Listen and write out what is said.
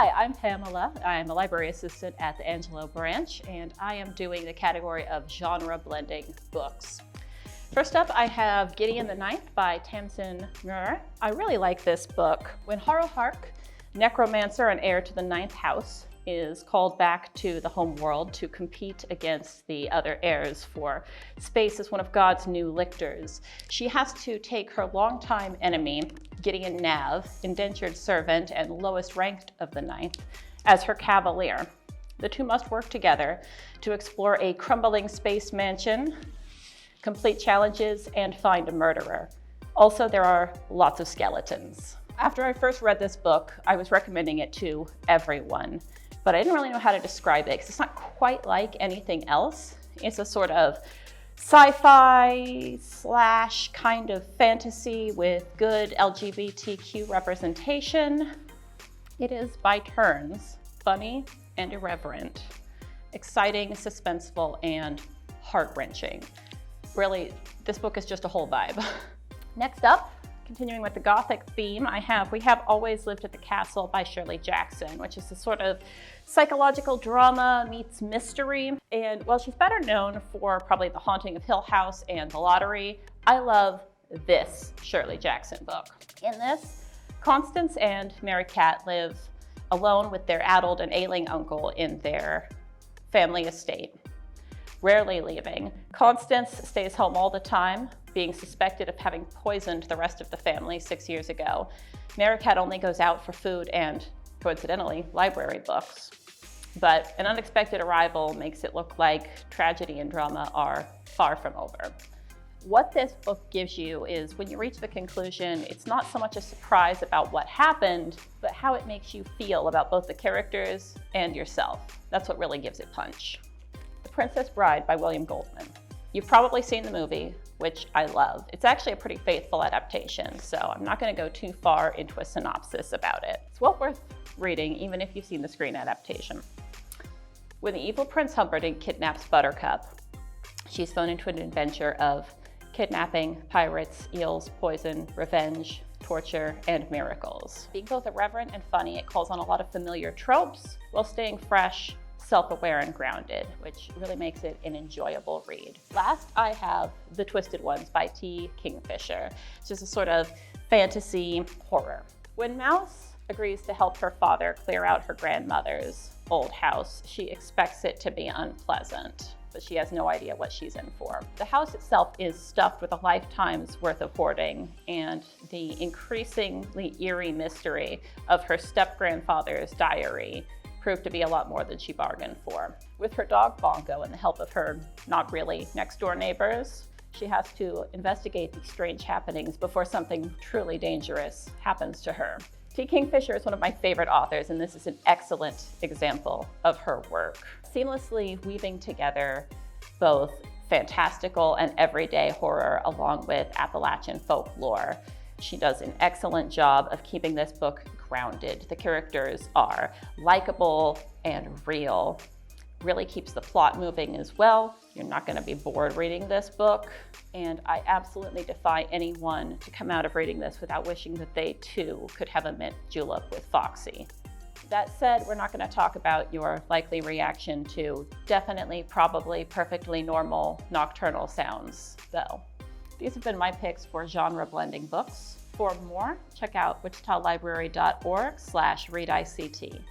Hi, I'm Pamela. I'm a library assistant at the Angelo branch, and I am doing the category of genre blending books. First up, I have Gideon the Ninth by Tamsin Muir. I really like this book. When Harrowhark, necromancer and heir to the ninth house, is called back to the home world to compete against the other heirs for space as one of God's new lictors, she has to take her longtime enemy, Gideon Nav, indentured servant and lowest ranked of the ninth, as her cavalier. The two must work together to explore a crumbling space mansion, complete challenges, and find a murderer. Also, there are lots of skeletons. After I first read this book, I was recommending it to everyone, but I didn't really know how to describe it because it's not quite like anything else. It's a sort of sci-fi / kind of fantasy with good LGBTQ representation. It is by turns funny and irreverent, exciting, suspenseful, and heart-wrenching. Really, this book is just a whole vibe. Next up, continuing with the Gothic theme, we have Always Lived at the Castle by Shirley Jackson, which is a sort of psychological drama meets mystery. And while she's better known for probably The Haunting of Hill House and The Lottery, I love this Shirley Jackson book. In this, Constance and Mary Cat live alone with their addled and ailing uncle in their family estate, rarely leaving. Constance stays home all the time, being suspected of having poisoned the rest of the family 6 years ago. Mary Cat only goes out for food and, coincidentally, library books. But an unexpected arrival makes it look like tragedy and drama are far from over. What this book gives you is when you reach the conclusion, it's not so much a surprise about what happened, but how it makes you feel about both the characters and yourself. That's what really gives it punch. The Princess Bride by William Goldman. You've probably seen the movie, which I love. It's actually a pretty faithful adaptation, so I'm not going to go too far into a synopsis about it. It's well worth reading, even if you've seen the screen adaptation. When the evil Prince Humperdinck kidnaps Buttercup, she's thrown into an adventure of kidnapping, pirates, eels, poison, revenge, torture, and miracles. Being both irreverent and funny, it calls on a lot of familiar tropes while staying fresh, self-aware, and grounded, which really makes it an enjoyable read. Last, I have The Twisted Ones by T. Kingfisher. It's just a sort of fantasy horror. When Mouse agrees to help her father clear out her grandmother's old house, she expects it to be unpleasant, but she has no idea what she's in for. The house itself is stuffed with a lifetime's worth of hoarding and the increasingly eerie mystery of her step-grandfather's diary proved to be a lot more than she bargained for. With her dog Bongo and the help of her not really next-door neighbors, she has to investigate these strange happenings before something truly dangerous happens to her. T. Kingfisher is one of my favorite authors, and this is an excellent example of her work. Seamlessly weaving together both fantastical and everyday horror along with Appalachian folklore. She does an excellent job of keeping this book grounded. The characters are likable and real. Really keeps the plot moving as well. You're not going to be bored reading this book. And I absolutely defy anyone to come out of reading this without wishing that they too could have a mint julep with Foxy. That said, we're not going to talk about your likely reaction to definitely, probably, perfectly normal nocturnal sounds, though. These have been my picks for genre blending books. For more, check out wichitalibrary.org/readict.